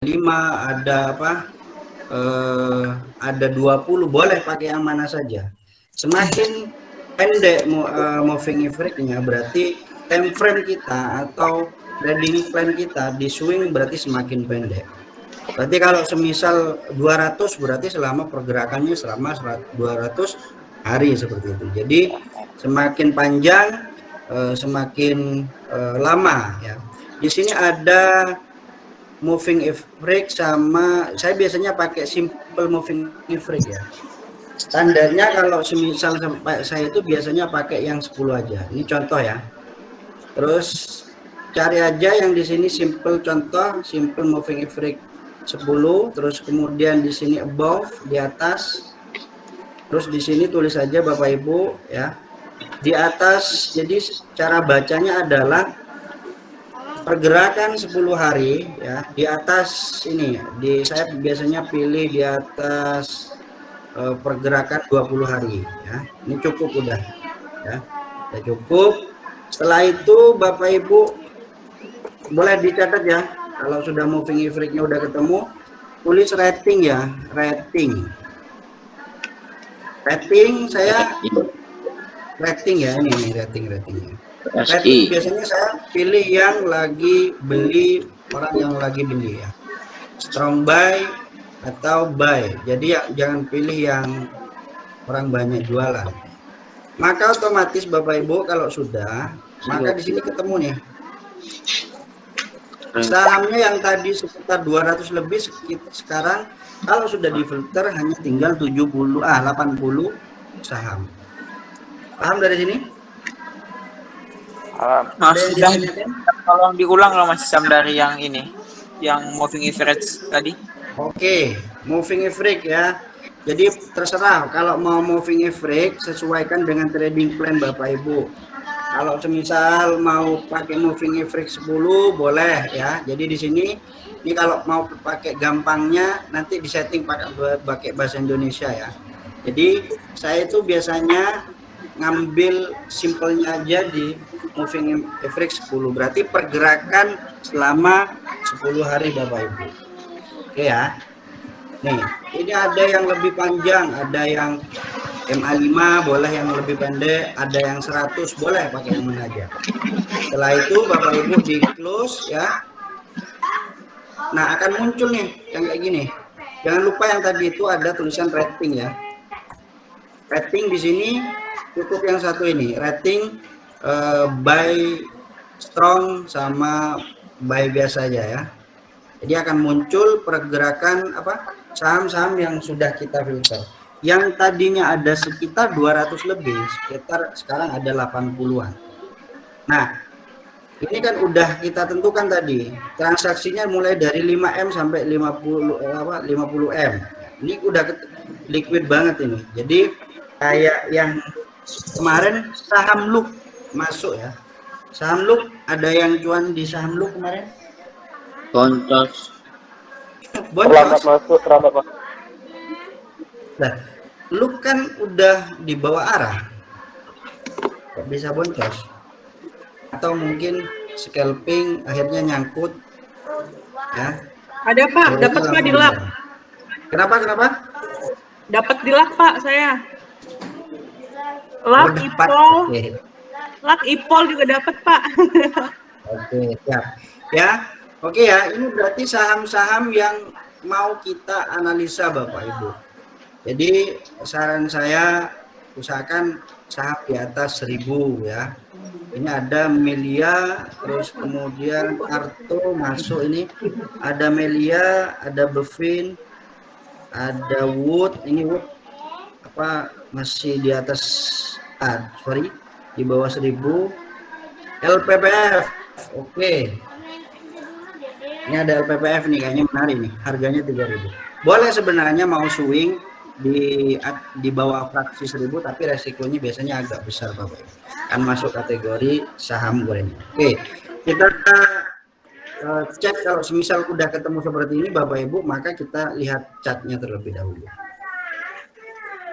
5, ada apa? Ada 20, boleh pakai yang mana saja. Semakin pendek moving average-nya berarti time frame kita atau trading plan kita di swing berarti semakin pendek. Berarti kalau semisal 200 berarti selama pergerakannya selama 200 hari seperti itu. Jadi semakin panjang semakin lama ya. Di sini ada moving average sama saya biasanya pakai simple moving average ya. Standarnya kalau semisal saya itu biasanya pakai yang 10 aja. Ini contoh ya. Terus cari aja yang di sini simple, contoh simple moving average 10, terus kemudian di sini above di atas. Terus di sini tulis aja Bapak Ibu ya. Di atas jadi cara bacanya adalah pergerakan 10 hari ya, di atas ini saya biasanya pilih di atas pergerakan 20 hari ya. Ini cukup udah ya. Udah cukup. Setelah itu Bapak Ibu boleh dicatat ya. Kalau sudah moving average-nya udah ketemu, tulis rating ya, rating. Rating saya rating ya, ini ratingnya. Rating biasanya saya pilih yang lagi beli, orang yang lagi beli ya. Strong buy atau buy. Jadi ya, jangan pilih yang orang banyak jualan. Maka otomatis Bapak Ibu kalau sudah, maka di sini ketemu nih. Sahamnya yang tadi sekitar 200 lebih sekarang kalau sudah difilter hanya tinggal 80 saham. Paham dari sini? Sudah tolong diulang loh Mas Sam dari yang ini, yang moving average tadi. Oke, moving average ya. Jadi terserah kalau mau moving average sesuaikan dengan trading plan Bapak Ibu. Kalau semisal mau pakai moving average 10 boleh ya. Jadi di sini ini kalau mau pakai gampangnya nanti disetting pakai bahasa Indonesia ya. Jadi saya itu biasanya ngambil simpelnya aja di moving average 10, berarti pergerakan selama 10 hari Bapak Ibu. Oke ya. Nih, ini ada yang lebih panjang, ada yang MA5 boleh yang lebih pendek, ada yang 100 boleh pakai yang mana aja. Setelah itu Bapak Ibu di close ya. Nah, akan muncul nih yang kayak gini. Jangan lupa yang tadi itu ada tulisan rating ya. Rating di sini cukup yang satu ini, rating buy strong sama buy biasa aja ya. Jadi akan muncul pergerakan apa? Saham-saham yang sudah kita filter. Yang tadinya ada sekitar 200 lebih, sekitar sekarang ada 80-an. Nah, ini kan udah kita tentukan tadi, transaksinya mulai dari 5M sampai 50M. Ini udah liquid banget ini. Jadi kayak yang kemarin saham Look masuk ya. Saham Look ada yang cuan di saham Look kemarin? Boncos. Boncos. Terlambat masuk. Nah, Look kan udah di bawah arah. Kok bisa boncos? Atau mungkin scalping akhirnya nyangkut ya. Ada Pak, dapat Pak di lap. Kenapa? Dapat di lap Pak saya. Lap Ipol. Okay. Lap Ipol juga dapat Pak. Oke, siap. Ya. Oke ya, ini berarti saham-saham yang mau kita analisa Bapak Ibu. Jadi saran saya usahakan saham di atas 1000 ya. Ini ada Melia, terus kemudian Arto masuk ini. Ada Melia, ada Bevin, ada Wood. Ini Wood apa masih di atas di bawah 1000. LPPF. Oke. Ini ada LPPF nih kayaknya menarik nih. Harganya 3000. Boleh sebenarnya mau swing di bawah fraksi 1000 tapi resikonya biasanya agak besar Bapak Ibu. Kan masuk kategori saham goreng. Oke, kita cek kalau semisal udah ketemu seperti ini Bapak Ibu, maka kita lihat chartnya terlebih dahulu.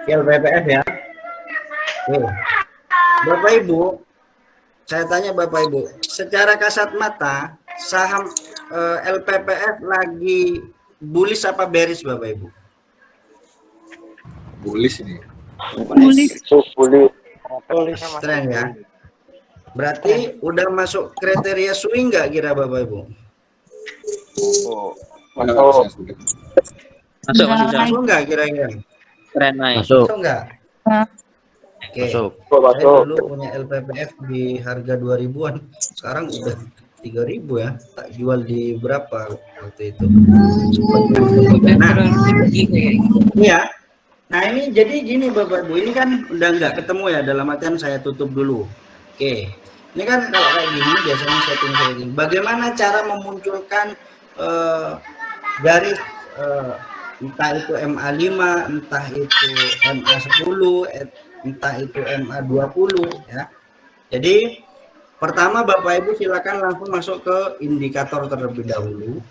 LPPF ya. Oke. Bapak Ibu, saya tanya Bapak Ibu, secara kasat mata saham LPPF lagi bullish apa bearish Bapak Ibu? Bullish ini. Bullish. Trend ya. Berarti udah masuk kriteria swing nggak kira Bapak Ibu? Masuk, masuk. Masuk nggak kira-kira? Tren naik. Masuk nggak? Oke. Masuk. Saya dulu punya LPPF di harga 2000-an. Sekarang udah 3000 ya. Tak jual di berapa waktu itu? Nah, iya. Nah ini jadi gini Bapak Ibu, ini kan udah nggak ketemu ya, dalam artian saya tutup dulu. Oke, ini kan kalau kayak gini biasanya setting. Bagaimana cara memunculkan garis entah itu MA5, entah itu MA10, entah itu MA20 ya. Jadi pertama Bapak Ibu silakan langsung masuk ke indikator terlebih dahulu.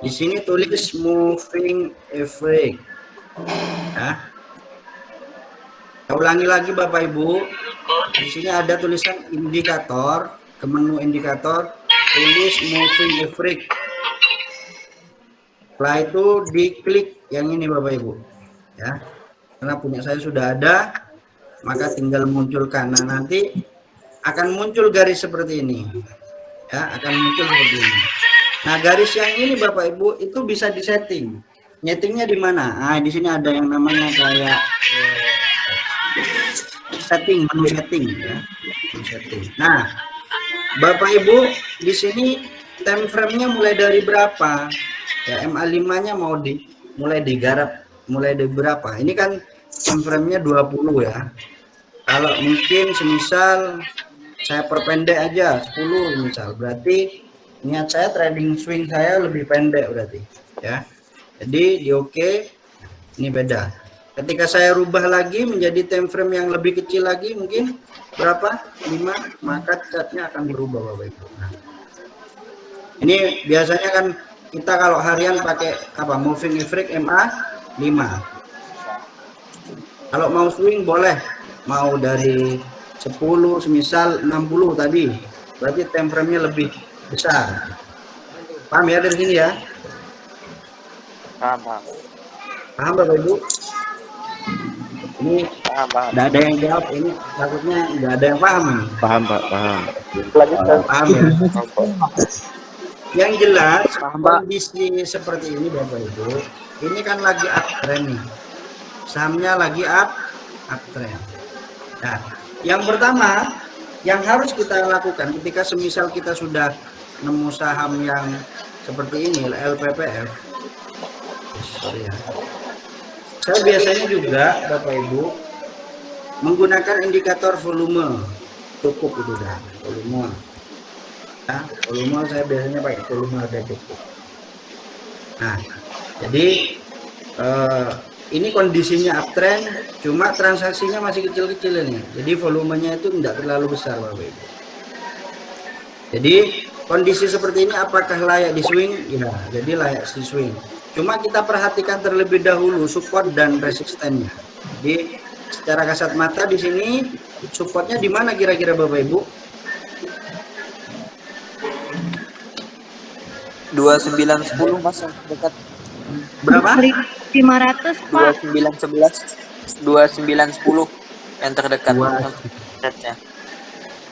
Di sini tulis moving average. Ya. Saya ulangi lagi Bapak Ibu. Di sini ada tulisan indikator, ke menu indikator tulis moving average. Setelah itu diklik yang ini Bapak Ibu. Ya. Karena punya saya sudah ada, maka tinggal munculkan. Nah, nanti akan muncul garis seperti ini. Ya, akan muncul seperti ini. Nah, garis yang ini Bapak Ibu itu bisa disetting. Nyetingnya di mana? Nah, di sini ada yang namanya kayak setting, menu setting ya. Menu setting. Nah, Bapak Ibu di sini time frame-nya mulai dari berapa? Ya, MA5-nya mau mulai digarap mulai dari berapa? Ini kan time frame-nya 20 ya. Kalau mungkin semisal saya perpendek aja 10 misal, berarti niat saya trading swing saya lebih pendek berarti ya. Jadi di oke, ini beda. Ketika saya rubah lagi menjadi time frame yang lebih kecil lagi, mungkin berapa? 5, maka chartnya akan berubah Bapak Ibu. Nah, ini biasanya kan kita kalau harian pakai apa? Moving average MA 5. Kalau mau swing boleh, mau dari 10 semisal 60 tadi, berarti time frame-nya lebih besar. Paham ya dari sini ya? Paham Bapak Ibu? Ini nggak ada yang jawab, ini takutnya nggak ada yang paham ini. Paham Pak, paham. Paham ya? Yang jelas kondisi seperti ini Bapak Ibu, ini kan lagi uptrend nih, sahamnya lagi uptrend. Nah, yang pertama yang harus kita lakukan ketika semisal kita sudah nemu saham yang seperti ini LPPF, sorry ya, saya biasanya juga Bapak Ibu menggunakan indikator volume, cukup itu dah volume. Nah, volume saya biasanya pakai volume ada cukup. Nah, jadi ini kondisinya uptrend, cuma transaksinya masih kecil-kecil ini. Jadi volumenya itu tidak terlalu besar Bapak Ibu. Jadi kondisi seperti ini apakah layak di swing? Ya, jadi layak di swing. Cuma kita perhatikan terlebih dahulu support dan resistennya. Jadi secara kasat mata di sini supportnya di mana kira-kira Bapak Ibu? 2910 Mas yang dekat. Berapa? 500 Pak. 2911 2910 yang terdekat. Chatnya.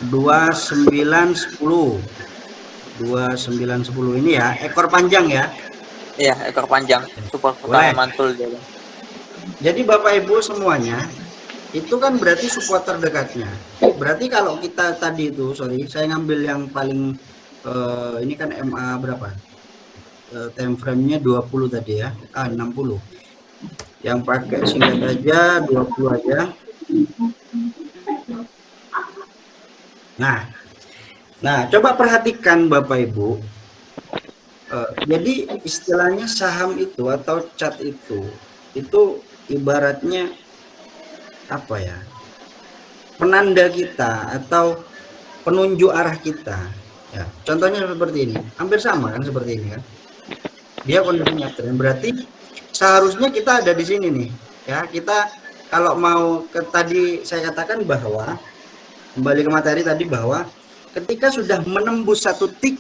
2910 ini ya, ekor panjang ya. Iya, ekor panjang. Support pertama mantul dia. Jadi Bapak Ibu semuanya itu kan berarti support terdekatnya. Berarti kalau kita tadi itu, sorry, saya ngambil yang paling ini kan MA berapa? Time frame-nya 20 tadi ya. 60. Yang pakai singkat aja 20 aja. Nah, coba perhatikan Bapak Ibu. Jadi istilahnya saham itu atau chart itu ibaratnya apa ya? Penanda kita atau penunjuk arah kita. Ya, contohnya seperti ini. Hampir sama kan seperti ini kan. Dia kondisinya uptrend. Berarti seharusnya kita ada di sini nih. Ya, kita kalau mau tadi saya katakan bahwa kembali ke materi tadi bahwa ketika sudah menembus satu tick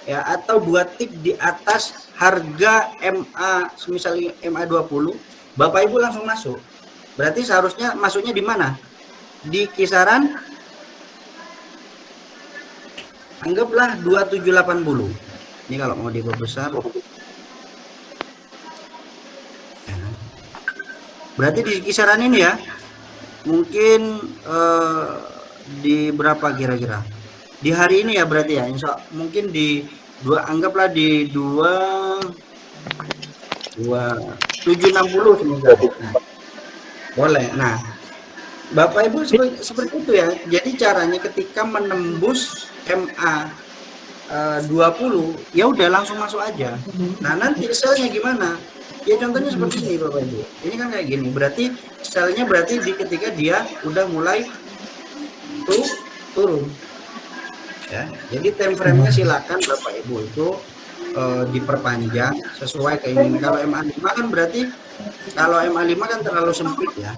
ya atau 2 tik di atas harga MA, semisal MA 20, Bapak Ibu langsung masuk. Berarti seharusnya masuknya di mana? Di kisaran anggaplah 2780. Ini kalau mau diperbesar. Berarti di kisaran ini ya. Mungkin di berapa kira-kira? Di hari ini ya berarti ya. Mungkin di anggaplah di 2760 semoga. Nah, boleh. Nah, Bapak Ibu seperti itu ya. Jadi caranya ketika menembus MA 20 ya udah langsung masuk aja. Nah, nanti selnya gimana? Ya contohnya seperti ini Bapak Ibu. Ini kan kayak gini. Berarti selnya berarti ketika dia udah mulai turun. Ya. Jadi time frame-nya silakan Bapak Ibu itu diperpanjang sesuai keinginan. Kalau MA5 kan berarti kalau MA5 kan terlalu sempit ya.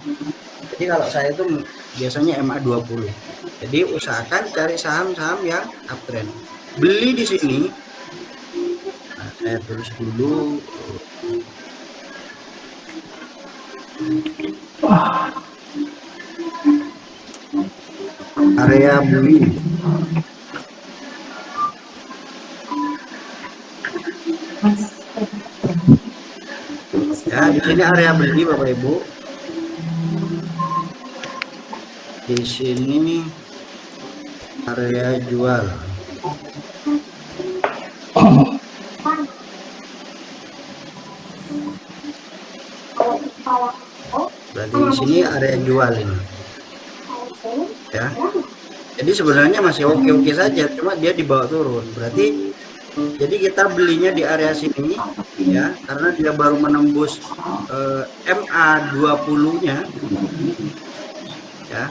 Jadi kalau saya itu biasanya MA 20. Jadi usahakan cari saham-saham yang uptrend. Beli di sini. Nah, saya tulis dulu. Area beli. Ya, di sini area beli Bapak Ibu. Di sini area jual. Berarti di sini area jual ini. Ya. Jadi sebenarnya masih oke-oke saja, cuma dia dibawa turun. Berarti jadi kita belinya di area sini ya, karena dia baru menembus MA 20-nya. Ya.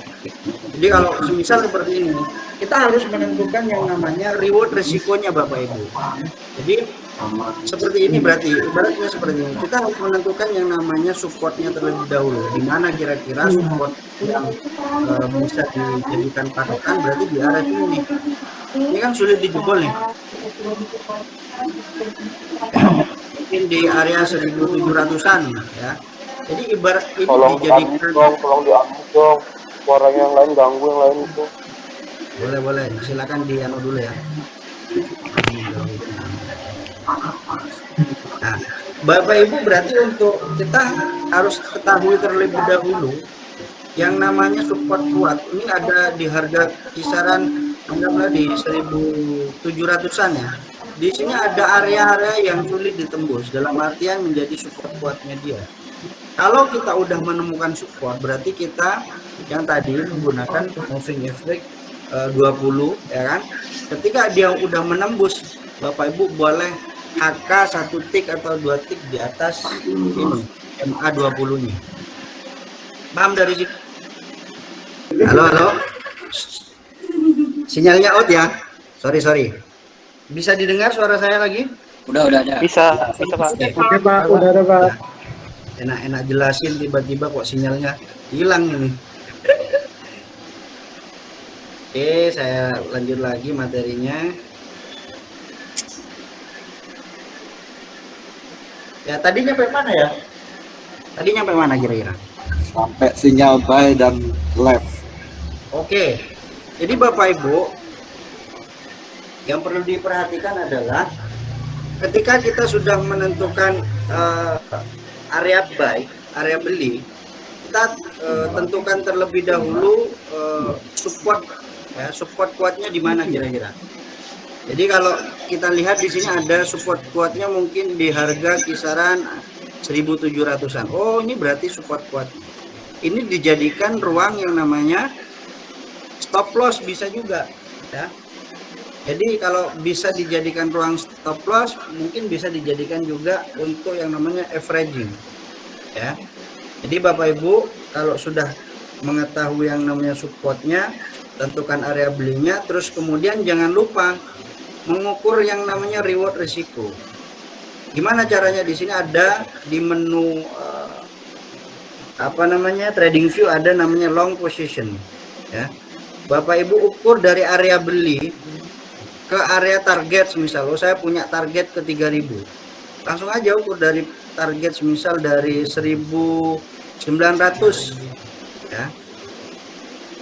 Jadi kalau semisal seperti ini, kita harus menentukan yang namanya reward resikonya Bapak Ibu. Jadi seperti ini berarti ibaratnya seperti ini. Kita harus menentukan yang namanya supportnya terlebih dahulu. Di mana kira-kira support yang bisa dijadikan patokan berarti di area ini. Ini kan sulit dijebol nih. Ya, mungkin di area 1700-an ya. Jadi ibarat ini dijadikan tolong diambil dong. Suara yang lain ganggu yang lain itu. Boleh, silakan dianu dulu ya. Nah, Bapak Ibu berarti untuk kita harus ketahui terlebih dahulu yang namanya support kuat. Ini ada di harga kisaran anggaplah di 1700-an ya. Di sini ada area-area yang sulit ditembus dalam artian menjadi support kuatnya dia. Kalau kita udah menemukan support berarti kita yang tadi menggunakan moving average 20 ya kan. Ketika dia udah menembus, Bapak Ibu boleh HK 1 tik atau 2 tik di atas ini MA 20-nya. Paham dari situ? Halo. Sinyalnya out ya. Sorry. Bisa didengar suara saya lagi? Udah ada. Bisa Pak. Oke Pak, udah ada Pak. Enak-enak jelasin tiba-tiba kok sinyalnya hilang ini. Oke, saya lanjut lagi materinya. Ya, tadi nyampe mana ya? Tadi nyampe mana kira-kira? Sampai sinyal buy dan left. Oke. Jadi Bapak Ibu, yang perlu diperhatikan adalah ketika kita sudah menentukan area buy, area beli, kita tentukan terlebih dahulu support ya, support kuatnya di mana kira-kira. Jadi kalau kita lihat di sini ada support kuatnya mungkin di harga kisaran 1700-an. Oh, ini berarti support kuat. Ini dijadikan ruang yang namanya stop loss bisa juga ya. Jadi kalau bisa dijadikan ruang stop loss, mungkin bisa dijadikan juga untuk yang namanya averaging ya. Jadi Bapak Ibu kalau sudah mengetahui yang namanya supportnya, tentukan area belinya, terus kemudian jangan lupa mengukur yang namanya reward risiko. Gimana caranya? Di sini ada di menu trading view ada namanya long position ya. Bapak Ibu ukur dari area beli. ke area target, misal saya punya target ke 3000, langsung aja ukur dari target misal dari 1900 ya.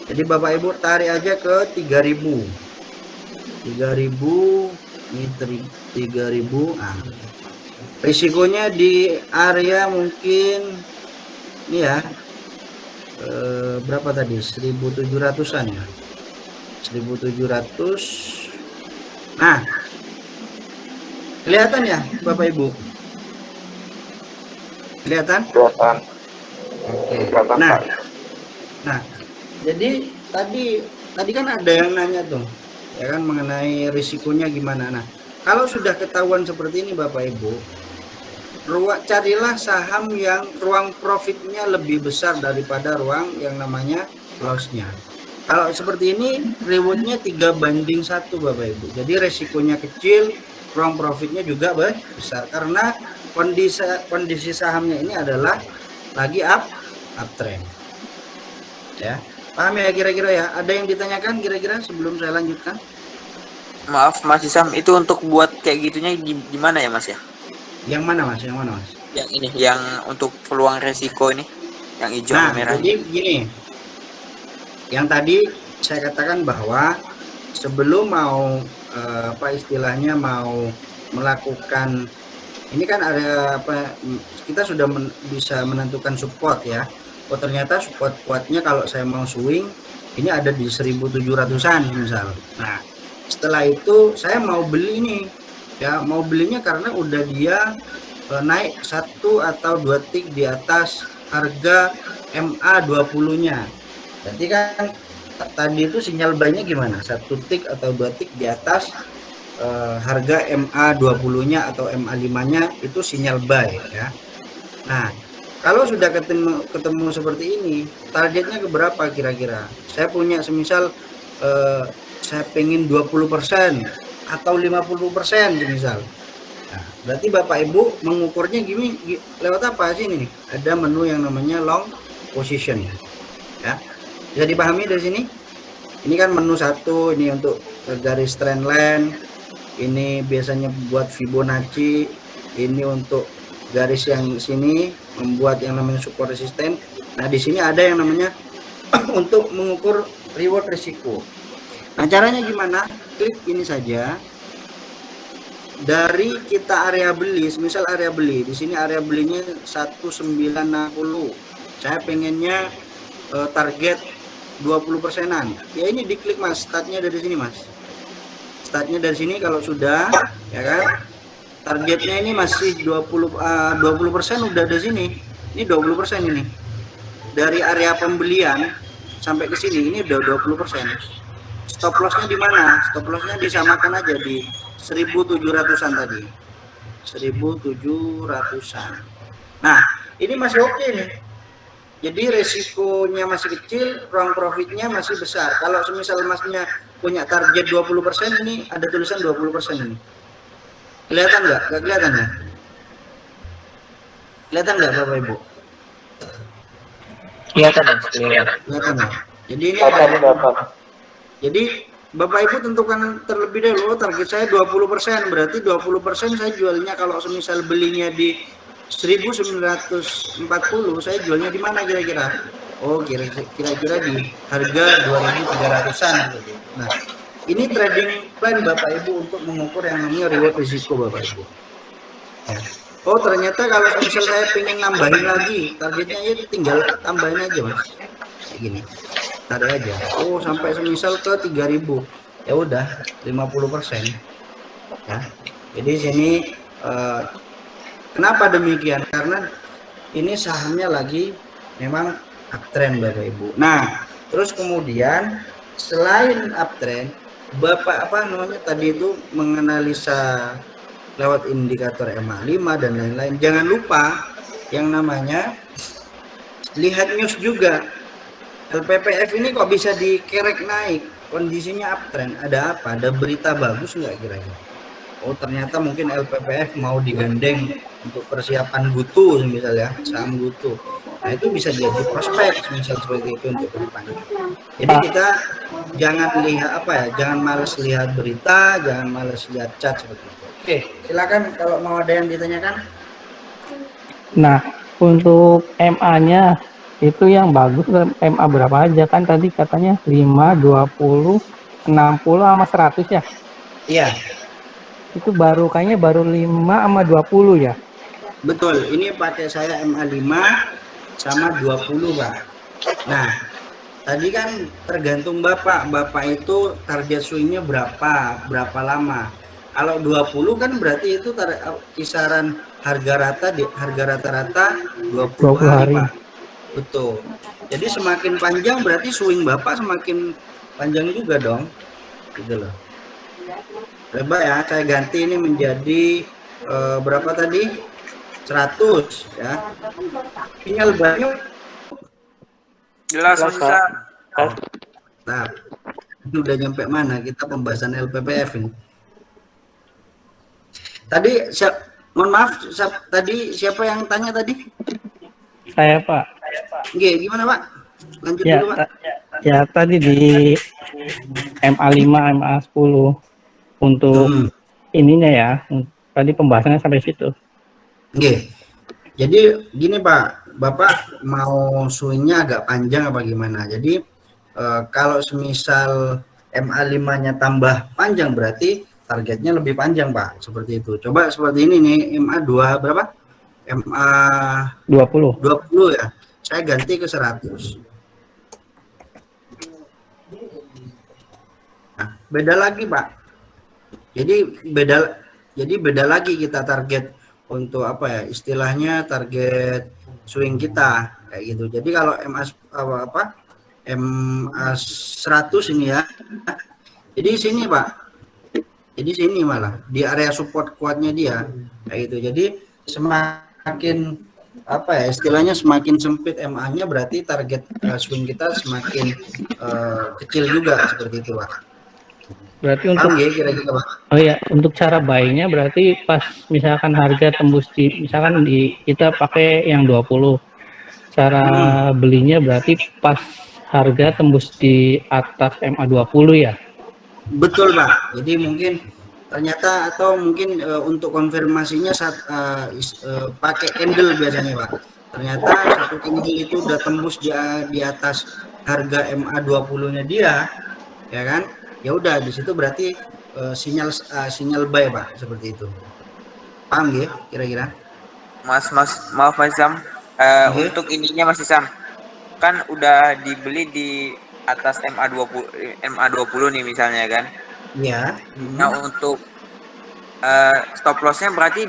Jadi Bapak Ibu tarik aja ke 3000 ini 3000. Risikonya di area mungkin ini ya, berapa tadi, 1700-an ya, 1700. Nah, kelihatan ya Bapak Ibu? Kelihatan? Kelihatan. Oke. Kelihatan, Nah, Pak. nah, jadi tadi kan ada yang nanya tuh, ya kan, mengenai risikonya gimana. Nah, kalau sudah ketahuan seperti ini Bapak Ibu, carilah saham yang ruang profitnya lebih besar daripada ruang yang namanya lossnya. Kalau seperti ini rewardnya 3:1 Bapak Ibu. Jadi resikonya kecil, ruang profitnya juga besar karena kondisi sahamnya ini adalah lagi uptrend. Ya, paham ya kira-kira ya? Ada yang ditanyakan kira-kira sebelum saya lanjutkan? Maaf Mas Isam, itu untuk buat kayak gitunya gimana ya Mas ya? Yang mana Mas? Yang mana Mas? Yang ini, yang untuk peluang resiko ini, yang hijau Nah, merah. jadi gini, yang tadi saya katakan bahwa sebelum mau apa istilahnya mau melakukan ini kan ada apa, kita sudah bisa menentukan support ya. Oh ternyata support kuatnya kalau saya mau swing ini ada di 1700-an misal. Nah setelah itu saya mau beli nih ya, mau belinya karena udah dia naik 1 atau 2 tick di atas harga MA20-nya. Berarti kan tadi itu sinyal buy-nya gimana? 1 tick atau 2 tick di atas harga MA20-nya atau MA5-nya itu sinyal buy ya. Nah, kalau sudah ketemu seperti ini, targetnya ke berapa kira-kira? Saya punya semisal saya pengen 20% atau 50% semisal. Nah, berarti Bapak Ibu mengukurnya gini lewat apa sih ini? Ada menu yang namanya long position ya. Bisa dipahami dari sini? Ini kan menu 1, ini untuk garis trend line, ini biasanya buat Fibonacci, ini untuk garis yang sini membuat yang namanya support resisten. Nah, di sini ada yang namanya untuk mengukur reward risiko. Nah, caranya gimana? Klik ini saja. Dari kita area beli, misal area beli, di sini area belinya 1960. Saya pengennya target 20%-an. Ya ini diklik Mas, startnya dari sini Mas. Startnya dari sini kalau sudah, ya kan? Targetnya ini masih 20% udah ada sini. Ini 20% ini. Dari area pembelian sampai ke sini ini udah 20%. Stop lossnya di mana? Stop lossnya disamakan aja di 1700-an tadi. 1700-an. Nah, ini masih oke nih. Jadi resikonya masih kecil, ruang profitnya masih besar. Kalau semisal Masnya punya target 20%, ini ada tulisan 20% ini. Kelihatan nggak? Nggak kelihatan ya? Kelihatan nggak Bapak Ibu? Kelihatan Mas, kelihatan. Kelihatan ya? Jadi ini ada. Jadi Bapak Ibu tentukan terlebih dahulu target saya 20%, berarti 20% saya jualnya kalau semisal belinya di 1940, saya jualnya di mana kira-kira? Oh, kira-kira di harga 2300-an. Nah, ini trading plan Bapak Ibu untuk mengukur yang namanya reward risiko Bapak Ibu. Ya. Oh, ternyata kalau misal saya pengen nambahin lagi, targetnya ya tinggal tambahin aja Mas. Kayak gini. Tarik aja. Oh, sampai semisal ke 3000. Ya udah, 50%. Ya. Jadi sini kenapa demikian? Karena ini sahamnya lagi memang uptrend Bapak Ibu. Nah, terus kemudian selain uptrend, Bapak apa namanya tadi itu menganalisa lewat indikator MA5 dan lain-lain. Jangan lupa yang namanya lihat news juga. LPPF ini kok bisa dikerek naik? Kondisinya uptrend. Ada apa? Ada berita bagus nggak kira-kira? Oh, ternyata mungkin LPPF mau digandeng untuk persiapan GUTU misalnya, saham GUTU. Nah itu bisa jadi prospek misal seperti itu untuk kedepannya. Jadi kita jangan lihat jangan males lihat berita, jangan males lihat chat seperti itu. Oke, silakan kalau mau ada yang ditanyakan. Nah, untuk MA-nya itu yang bagus MA berapa aja kan tadi katanya 5, 20, 60 sama 100 ya? Iya, Itu kayaknya baru 5 sama 20 ya? betul. Ini pakai saya MA5 sama 20, Pak. Nah, tadi kan tergantung Bapak. Bapak itu target swingnya berapa lama. Kalau 20 kan berarti itu kisaran harga rata-rata 20 hari, Pak. Betul. Jadi semakin panjang berarti swing Bapak semakin panjang juga dong. Gitu loh. Coba ya, saya ganti ini menjadi berapa tadi? 100 ya. Tinggal banyak. Jelas Mas Isam. Nah, ini udah nyampe mana kita pembahasan LPPF ini? Tadi mohon maaf, tadi siapa yang tanya tadi? Saya Pak. Oke, gimana Pak? Lanjut Ya, dulu Pak. ya tadi di MA5, MA10 untuk ininya ya. Tadi pembahasannya sampai situ. Oke. Jadi gini Pak, Bapak mau swingnya agak panjang apa gimana? Jadi kalau semisal MA5-nya tambah panjang berarti targetnya lebih panjang Pak, seperti itu. Coba seperti ini nih, MA2 berapa? MA20 ya. Saya ganti ke 100. Nah, beda lagi Pak. Jadi beda lagi kita target untuk istilahnya target swing kita kayak gitu. Jadi kalau MA100 ini ya. Jadi sini Pak. Jadi sini malah di area support kuatnya dia kayak gitu. Jadi semakin istilahnya semakin sempit MA-nya berarti target swing kita semakin kecil juga seperti itu Pak. Berarti untuk kira-kira Pak. Oh ya, untuk cara buying-nya berarti pas misalkan harga tembus misalkan kita pakai yang 20. Cara belinya berarti pas harga tembus di atas MA20 ya. Betul Pak. Jadi mungkin ternyata atau mungkin untuk konfirmasinya pakai candle biasanya Pak. Ternyata satu candle itu udah tembus di atas harga MA20-nya dia, ya kan? Ya udah di situ berarti sinyal buy Pak, seperti itu. Paham ya kira-kira? Maaf Mas Isam. Untuk ininya Mas Isam, kan udah dibeli di atas MA20 nih misalnya kan? Iya. Nah untuk stop lossnya berarti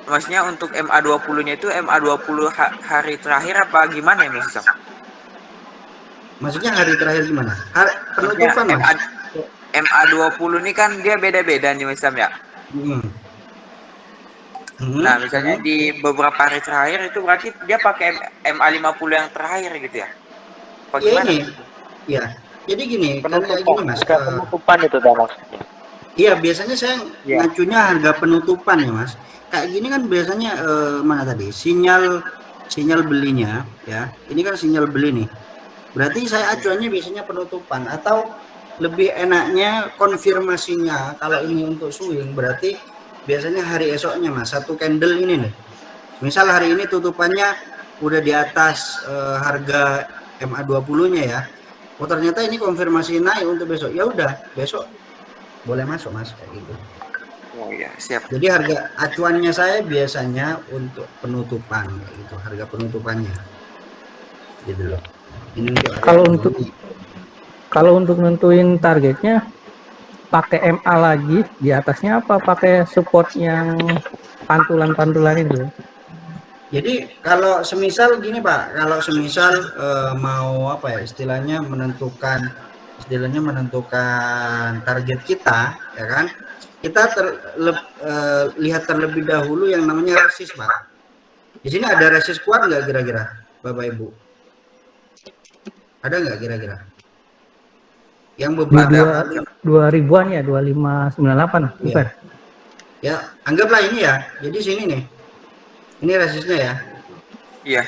maksudnya untuk MA20-nya itu MA20 hari terakhir apa gimana ya Mas Isam? Maksudnya hari terakhir gimana? Penutupan Mas? MA20 ini kan dia beda-beda nih Mas Isam ya. Nah misalnya di beberapa hari terakhir itu berarti dia pakai MA50 yang terakhir gitu ya? Bagaimana? Ya, jadi gini, karena gini Mas. Penutupan itu dah maksudnya. Iya, biasanya saya ngacunya harga penutupan ya Mas. Kayak gini kan biasanya mana tadi? Sinyal belinya ya. Ini kan sinyal beli nih. Berarti saya acuannya biasanya penutupan atau lebih enaknya konfirmasinya kalau ini untuk swing berarti biasanya hari esoknya Mas, satu candle ini nih. Misal hari ini tutupannya udah di atas harga MA20-nya ya. Oh ternyata ini konfirmasi naik untuk besok. Ya udah, besok boleh masuk Mas kayak gitu. Oh iya, siap. Jadi harga acuannya saya biasanya untuk penutupan kayak gitu, harga penutupannya. Gitu loh. Ini Kalau untuk nentuin targetnya pakai MA lagi, di atasnya apa pakai support yang pantulan-pantulan itu? Jadi kalau semisal gini Pak, kalau semisal mau istilahnya menentukan target kita, ya kan? Kita lihat terlebih dahulu yang namanya resist Pak. Di sini ada resist kuat nggak kira-kira, Bapak Ibu? Ada nggak kira-kira? Yang beberapa 2000-an ya, 2598 bukan? Ya, anggaplah ini ya. Jadi sini nih. Ini resistnya ya. Iya.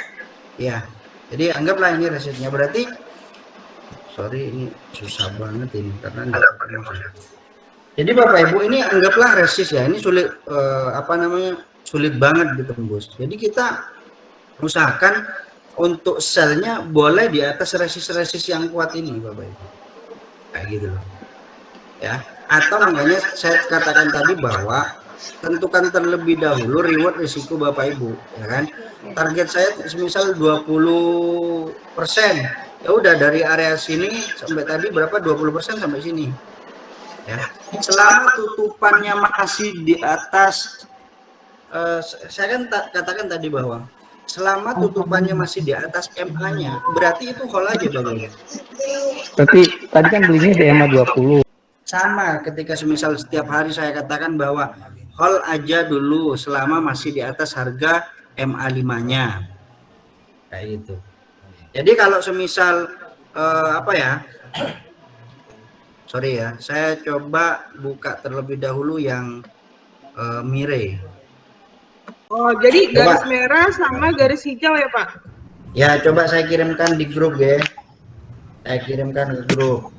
Ya. Jadi anggaplah ini resistnya, berarti sorry ini susah banget ini karena enggak. Jadi Bapak Ibu ini anggaplah resist ya, ini sulit sulit banget ditembus. Jadi kita usahakan untuk selnya boleh di atas resist yang kuat ini Bapak Ibu, kayak gitu loh ya. Atau makanya saya katakan tadi bahwa tentukan terlebih dahulu reward risiko Bapak Ibu, ya kan. Target saya misal 20%, ya udah dari area sini sampai tadi berapa, 20% sampai sini ya. Selama tutupannya masih di atas saya kan katakan tadi bahwa selama tutupannya masih di atas MA-nya, berarti itu hold aja Bapak. Berarti tadi kan belinya di MA 20. Sama ketika semisal setiap hari saya katakan bahwa hold aja dulu selama masih di atas harga MA5-nya. Kayak gitu. Jadi kalau semisal sorry ya, saya coba buka terlebih dahulu yang Mire. Oh, jadi garis merah sama garis hijau ya, Pak? Ya, coba saya kirimkan di grup ya. Saya kirimkan ke grup.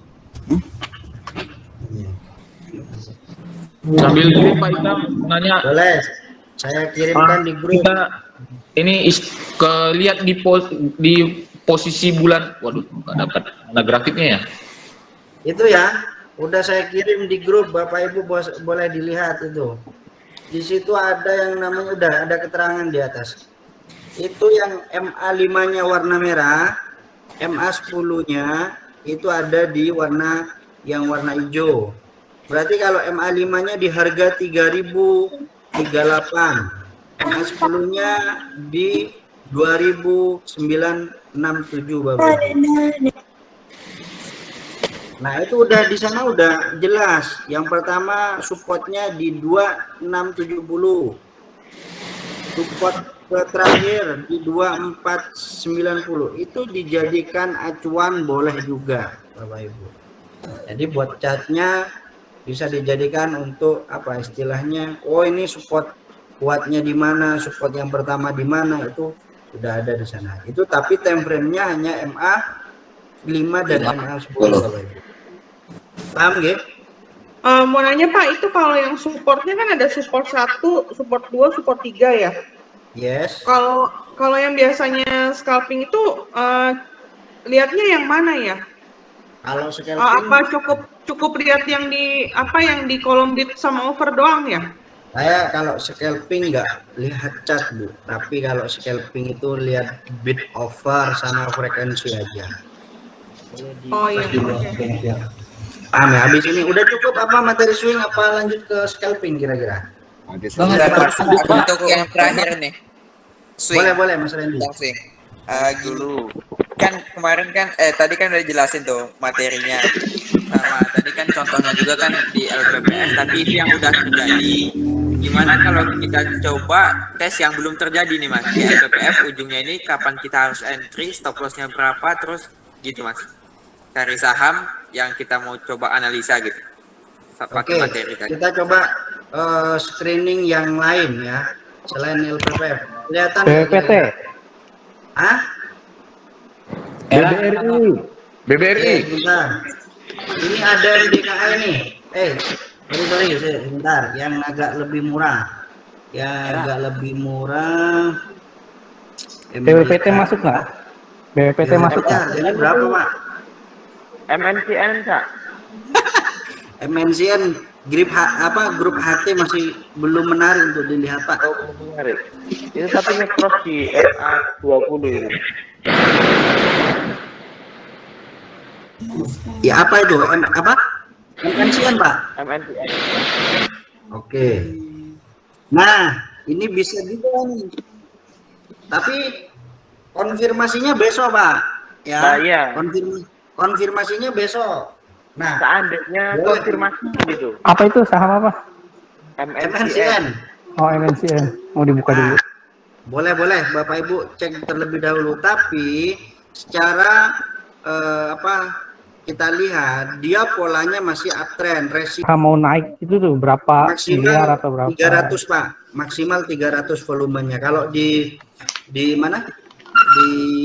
Sambil dulu Pak Ita nanya. Boleh. Saya kirimkan di grup. Kita ini lihat di posisi bulan. Waduh, nggak dapat ada grafiknya ya. Itu ya, udah saya kirim di grup, Bapak Ibu boleh dilihat itu. Di situ ada yang namanya, udah ada keterangan di atas. Itu yang MA5-nya warna merah, MA10-nya itu ada di warna hijau. Berarti kalau MA5-nya di harga 3.038, MA10-nya di 2.967 Bapak. Nah, itu udah di sana udah jelas. Yang pertama supportnya di 2670. Support terakhir di 2490. Itu dijadikan acuan boleh juga, Bapak Ibu. Jadi buat chartnya bisa dijadikan untuk apa istilahnya? Oh, ini support kuatnya di mana, support yang pertama di mana, itu sudah ada di sana. Itu tapi time frame-nya hanya MA5 dan MA10 Bapak Ibu. Paham nggih? Mau nanya Pak, itu kalau yang supportnya kan ada support 1, support 2, support 3 ya? Yes. Kalau yang biasanya scalping itu lihatnya yang mana ya? Kalau scalping apa cukup lihat yang di kolom bid sama over doang ya? Saya kalau scalping nggak lihat chart Bu, tapi kalau scalping itu lihat bid over sama frekuensi aja. Oh iya. Paham ya? Habis ini udah cukup apa materi swing, apa lanjut ke scalping kira-kira? Untuk yang terakhir nih. Swing. Boleh Mas Randy. Swing. Dulu. Kan kemarin kan tadi kan udah jelasin tuh materinya. Sama tadi kan contohnya juga kan di LPPF, tapi itu yang udah terjadi. Gimana kalau kita coba tes yang belum terjadi nih Mas? Di LPPF ujungnya ini kapan kita harus entry, stop loss-nya berapa, terus gitu Mas. Cari saham yang kita mau coba analisa gitu. Oke, kita coba screening yang lain ya, selain LPPF. Kelihatan BPT. Hah? BBRI. Bentar. Ini ada DKA ini. Sorry, sebentar. Yang agak lebih murah. BPT masuk nggak? BPT masuk nggak? Ini berapa Pak? MNCN Kak. MNCN grup HT masih belum menarik untuk dilihat Pak. Oh, menarik. Ini tapi nge-cross di MA20 ini. Ya apa itu? MNCN Pak? MNCN. Oke. Nah, ini bisa juga nih. Tapi konfirmasinya besok Pak. Ya. Nah, iya. Konfirmasinya besok. Nah, Seandainya konfirmasi gitu. Apa itu saham apa? MNCN. Oh, MNCN. Mau dibuka dulu. Boleh Bapak Ibu cek terlebih dahulu. Tapi secara kita lihat dia polanya masih uptrend. Resiko Mau naik itu tuh berapa miliar atau berapa? 300 Pak. Maksimal 300 volumenya. Kalau di mana?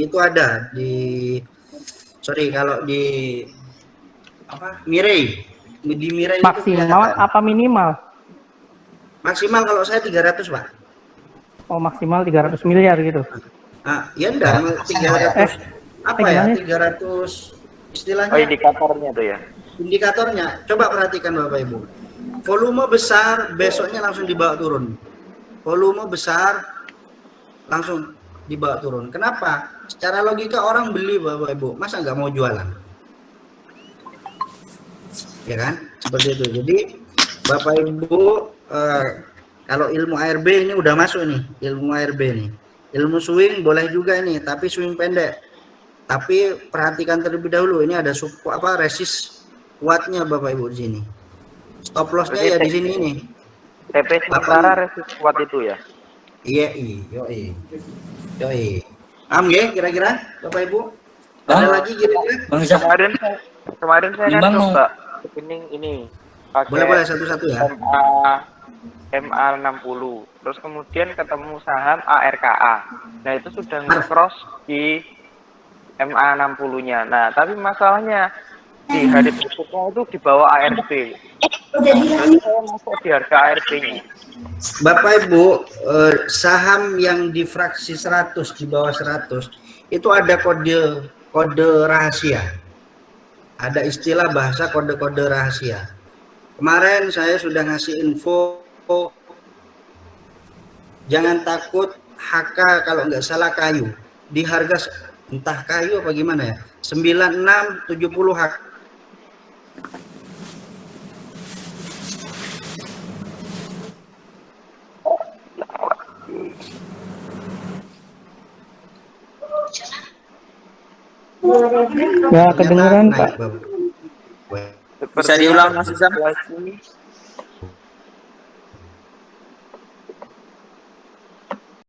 itu ada di sorry kalau di apa Mirai di Mirai itu Maksimal kelihatan. apa minimal? Maksimal kalau saya 300 Pak. Oh, maksimal 300 miliar gitu. Ah, ya enggak 300 apa ya gimana? 300 istilahnya Oh, indikatornya tuh ya. indikatornya. Coba perhatikan Bapak Ibu. Volume besar besoknya langsung dibawa turun. Volume besar langsung dibawa turun. Kenapa? Secara logika orang beli Bapak Ibu, masa nggak mau jualan? Ya kan? Seperti itu. Jadi Bapak Ibu kalau ilmu ARB ini udah masuk nih, ilmu ARB nih. Ilmu swing boleh juga ini, tapi swing pendek. Tapi perhatikan terlebih dahulu, ini ada support apa resist kuatnya Bapak Ibu di sini. Stop lossnya ya di sini nih. TP sementara resist kuat itu ya. Iya, yoi. Paham ya kira-kira Bapak Ibu? Ada lagi kira-kira? Bang Isak, Kemarin saya kan Bang mau- coba ini pakai Boleh satu-satu ya. MA 60. Terus kemudian ketemu saham ARKA. Nah, itu sudah nge-cross di MA 60-nya. Nah, tapi masalahnya di hari berikutnya itu di bawah ARB. Jadi saya masuk di harga ARB-nya. Bapak Ibu, saham yang di fraksi 100 di bawah 100 itu ada kode rahasia. Ada istilah bahasa kode-kode rahasia. Kemarin saya sudah ngasih info, jangan takut HK kalau nggak salah kayu di harga entah kayu apa gimana ya 9670 HK. Nggak kedengeran, Pak. Naik, Bapak. Bisa diulang Mas Isam?